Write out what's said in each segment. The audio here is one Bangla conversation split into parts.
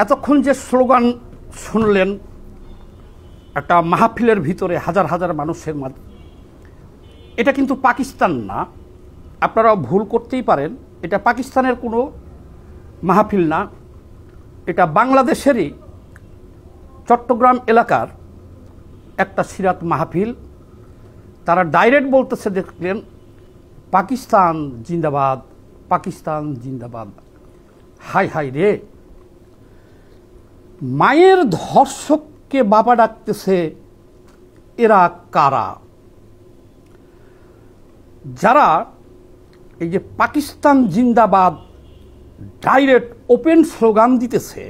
এতক্ষণ যে স্লোগান শুনলেন একটা মাহফিলের ভিতরে হাজার হাজার মানুষের মাঝে, এটা কিন্তু পাকিস্তান না। আপনারা ভুল করতেই পারেন, এটা পাকিস্তানের কোনো মাহফিল না, এটা বাংলাদেশেরই চট্টগ্রাম এলাকার একটা সিরাত মাহফিল। তারা ডাইরেক্ট বলতেছে, দেখলেন, পাকিস্তান জিন্দাবাদ, পাকিস্তান জিন্দাবাদ। হাই হাই রে, মায়ের ধর্ষককে বাবা ডাকতেছে, এরা কারা? যারা এই যে পাকিস্তান জিন্দাবাদ ডাইরেক্ট ওপেন স্লোগান দিতেছে,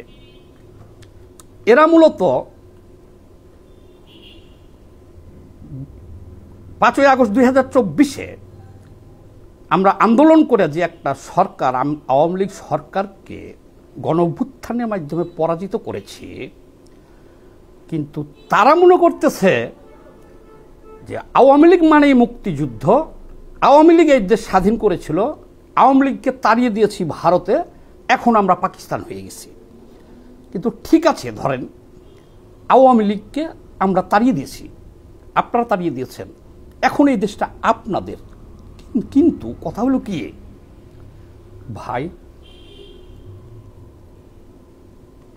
এরা মূলত 5ই আগস্ট 2024-এ আমরা আন্দোলন করে যে একটা সরকার, আওয়ামী লীগ সরকারকে গণঅভ্যুত্থানের মাধ্যমে পরাজিত করেছি, কিন্তু তারা মনে করতেছে যে আওয়ামী লীগ মানেই মুক্তিযুদ্ধ, আওয়ামী লীগ এই দেশ স্বাধীন করেছিল, আওয়ামী লীগকে তাড়িয়ে দিয়েছি ভারতে, এখন আমরা পাকিস্তান হয়ে গেছি। কিন্তু ঠিক আছে, ধরেন আওয়ামী লীগকে আমরা তাড়িয়ে দিয়েছি, আপনারা তাড়িয়ে দিয়েছেন, এখন এই দেশটা আপনাদের। কিন্তু কথা হলো কি ভাই,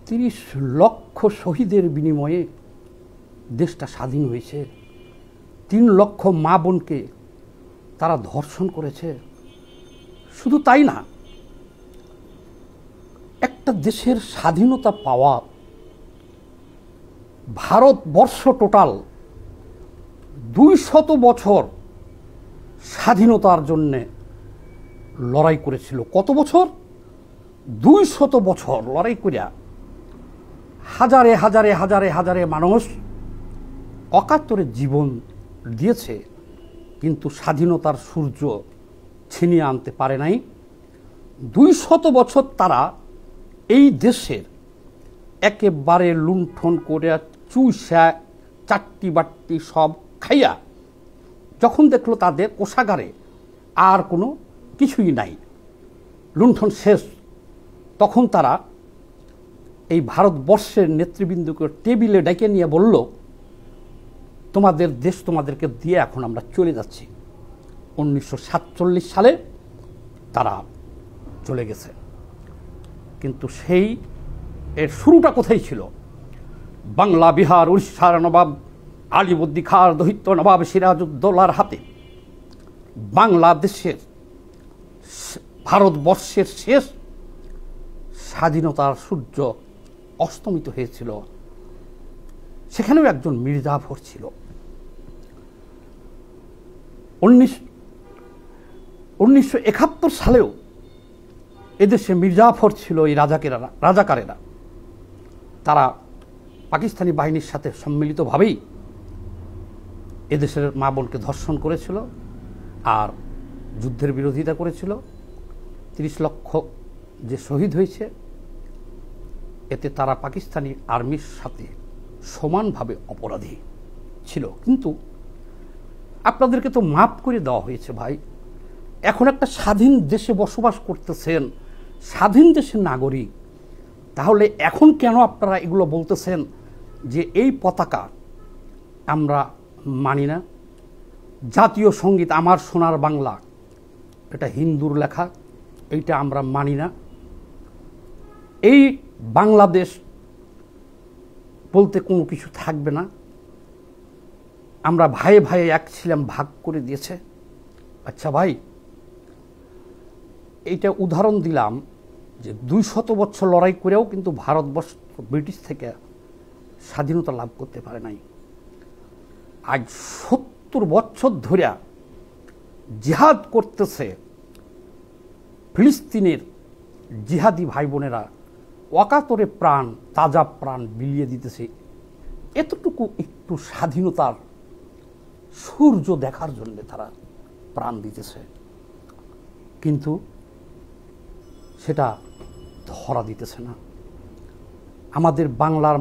30 লক্ষ শহীদের বিনিময়ে দেশটা স্বাধীন হয়েছে। 3 লক্ষ মা বোনকে তারা ধর্ষণ করেছে। শুধু তাই না, একটা দেশের স্বাধীনতা পাওয়া, ভারতবর্ষ টোটাল 200 বছর স্বাধীনতার জন্যে লড়াই করেছিল। কত বছর? 200 বছর লড়াই করিয়া হাজারে হাজারে হাজারে হাজারে মানুষ অকাতরে জীবন দিয়েছে, কিন্তু স্বাধীনতার সূর্য ছিনিয়ে আনতে পারে নাই। 200 বছর তারা এই দেশের একেবারে লুণ্ঠন করে চুষা চাট্টি বাট্টি সব খাইয়া যখন দেখলো তাদের কোষাগারে আর কোনো কিছুই নাই, লুণ্ঠন শেষ, তখন তারা এই ভারতবর্ষের নেতৃবৃন্দকে টেবিলে ডেকে নিয়ে বলল, তোমাদের দেশ তোমাদেরকে দিয়ে এখন আমরা চলে যাচ্ছি। 1947 সালে তারা চলে গেছে। কিন্তু সেই এর শুরুটা কোথায় ছিল? বাংলা, বিহার, উড়িষ্যার নবাব আলিবর্দী খাঁর দৈত্য নবাব সিরাজউদ্দৌলার হাতে বাংলাদেশের, ভারতবর্ষের শেষ স্বাধীনতার সূর্য অস্তমিত হয়েছিল। সেখানেও একজন মির্জাফর ছিল। 1971 সালেও এদেশে মির্জাফর ছিল। এই রাজাকারেরা তারা পাকিস্তানি বাহিনীর সাথে সম্মিলিতভাবেই এদেশের মা বোনকে ধর্ষণ করেছিল আর যুদ্ধের বিরোধিতা করেছিল। 30 লক্ষ যে শহীদ হয়েছে, এতে তারা পাকিস্তানি আর্মির সাথে সমানভাবে অপরাধী ছিল। কিন্তু আপনাদেরকে তো মাফ করে দেওয়া হয়েছে ভাই। এখন একটা স্বাধীন দেশে বসবাস করতেছেন, স্বাধীন দেশের নাগরিক, তাহলে এখন কেন আপনারা এগুলো বলতেছেন যে এই পতাকা আমরা মানি না? জাতীয় সঙ্গীত আমার সোনার বাংলা, এটা হিন্দুর লেখা, এইটা আমরা মানি না। এই বাংলাদেশ বলতে কোনো কিছু থাকবে না, আমরা ভাইয়ে ভাইয়ে এক ছিলাম, ভাগ করে দিয়েছে। আচ্ছা ভাই, এইটা উদাহরণ দিলাম যে 200 বছর লড়াই করেও কিন্তু ভারতবর্ষ ব্রিটিশ থেকে স্বাধীনতা লাভ করতে পারে নাই। আজ 70 বছর ধরে জিহাদ করতেছে ফিলিস্তিনের জিহাদি ভাই বোনেরা, অকাতরে প্রাণ, তাজা প্রাণ বিলিয়ে দিতেছে এতটুকু একটু স্বাধীনতার সূর্য দেখার জন্য তারা প্রাণ দিতেছে, কিন্তু সেটা ধরা দিতেছে না। আমাদের বাংলার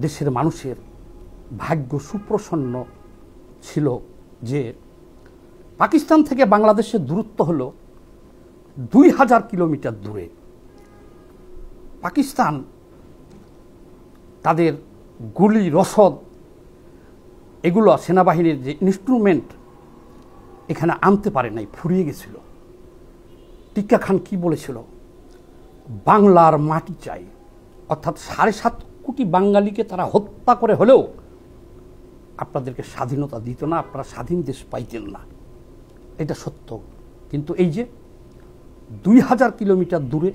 দেশের মানুষের ভাগ্য সুপ্রসন্ন ছিল যে পাকিস্তান থেকে বাংলাদেশের দূরত্ব হলো 2000 কিলোমিটার দূরে। পাকিস্তান তাদের গুলি রসদ এগুলো সেনাবাহিনীর যে ইনস্ট্রুমেন্ট এখানে আনতে পারে নাই, ফুরিয়ে গেছিল। টিক্কা খান কি বলেছিল? বাংলার মাটি চাই, অর্থাৎ 7.5 কোটি বাঙালিকে তারা হত্যা করে হলেও আপনাদেরকে স্বাধীনতা দিত না, আপনারা স্বাধীন দেশ পাইতেন না, এটা সত্য। কিন্তু এই যে 2000 কিলোমিটার দূরে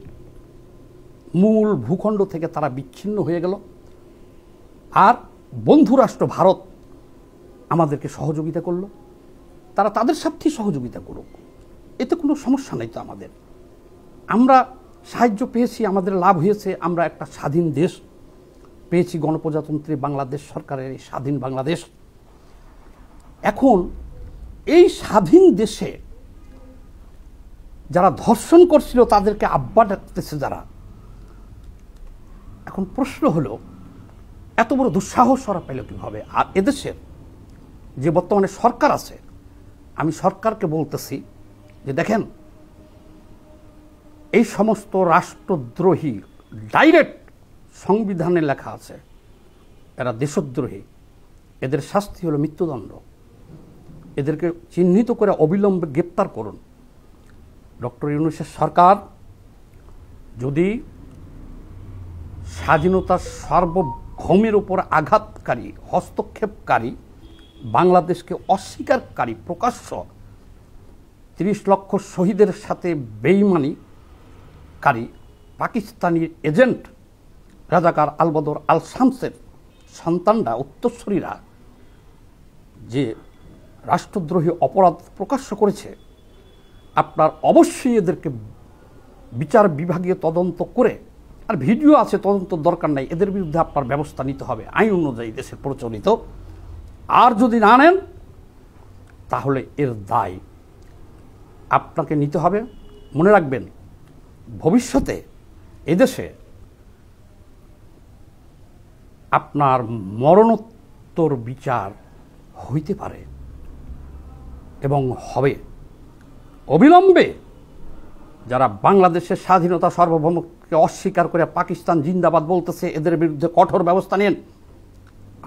মূল ভূখণ্ড থেকে তারা বিচ্ছিন্ন হয়ে গেল, আর বন্ধুরাষ্ট্র ভারত আমাদেরকে সহযোগিতা করলো, তারা তাদের স্বার্থে সহযোগিতা করুক, এতে কোনো সমস্যা নেই তো আমাদের। আমরা সাহায্য পেয়েছি, আমাদের লাভ হয়েছে, আমরা একটা স্বাধীন দেশ পেয়েছি, গণপ্রজাতন্ত্রী বাংলাদেশ সরকারের এই স্বাধীন বাংলাদেশ। এখন এই স্বাধীন দেশে যারা ধর্ষণ করছিল তাদেরকে আব্বা ডাকতেছে যারা, এখন প্রশ্ন হলো এত বড় দুঃসাহস ওরা পেল কীভাবে? আর এদেশের যে বর্তমানে সরকার আছে, আমি সরকারকে বলতেছি যে দেখেন, এই সমস্ত রাষ্ট্রদ্রোহী ডাইরেক্ট সংবিধানে লেখা আছে এরা দেশদ্রোহী, এদের শাস্তি হলো মৃত্যুদণ্ড। এদেরকে চিহ্নিত করে অবিলম্বে গ্রেপ্তার করুন। ডক্টর ইউনূসের সরকার যদি স্বাধীনতার সার্বভৌমের উপর আঘাতকারী, হস্তক্ষেপকারী, বাংলাদেশকে অস্বীকারী, প্রকাশ্য 30 লক্ষ শহীদের সাথে বেইমানিকারী পাকিস্তানি এজেন্ট রাজাকার আলবদর আল শামসের সন্তানরা, উত্তরসূরিরা যে রাষ্ট্রদ্রোহী অপরাধ প্রকাশ্য করেছে, আপনার অবশ্যই এদেরকে বিচার বিভাগীয় তদন্ত করে, আর ভিডিও আছে, তদন্ত দরকার নাই, এদের বিরুদ্ধে আপনার ব্যবস্থা নিতে হবে আইন অনুযায়ী দেশে প্রচলিত। আর যদি না নেন তাহলে এর দায় আপনাকে নিতে হবে। মনে রাখবেন, ভবিষ্যতে এদেশে আপনার মরণোত্তর বিচার হইতে পারে এবং হবে। অবিলম্বে যারা বাংলাদেশের স্বাধীনতা সার্বভৌমত্বকে অস্বীকার করে পাকিস্তান জিন্দাবাদ বলতেছে, এদের বিরুদ্ধে কঠোর ব্যবস্থা নেন।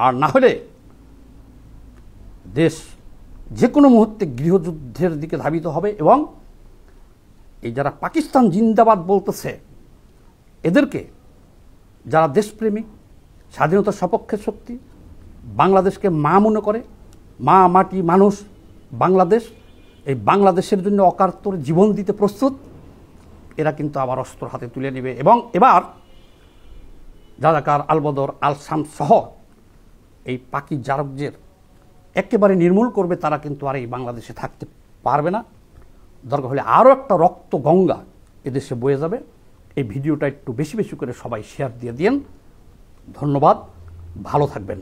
আর না হলে দেশ যে কোনো মুহূর্তে গৃহযুদ্ধের দিকে ধাবিত হবে। এবং এই যারা পাকিস্তান জিন্দাবাদ বলতেছে, এদেরকে যারা দেশপ্রেমিক, স্বাধীনতার সপক্ষে শক্তি, বাংলাদেশকে মা মনে করে, মা, মাটি, মানুষ, বাংলাদেশ, এই বাংলাদেশের জন্য অকাতরে জীবন দিতে প্রস্তুত, এরা কিন্তু আবার অস্ত্র হাতে তুলে নেবে। এবং এবার রাজাকার আলবদর আল শামস সহ এই পাকি জারকদের একেবারে নির্মূল করবে। তারা কিন্তু আর এই বাংলাদেশে থাকতে পারবে না। দরকার হলে আরও একটা রক্ত গঙ্গা এদেশে বয়ে যাবে। এই ভিডিওটা একটু বেশি বেশি করে সবাই শেয়ার দিয়ে দিন। ধন্যবাদ, ভালো থাকবেন।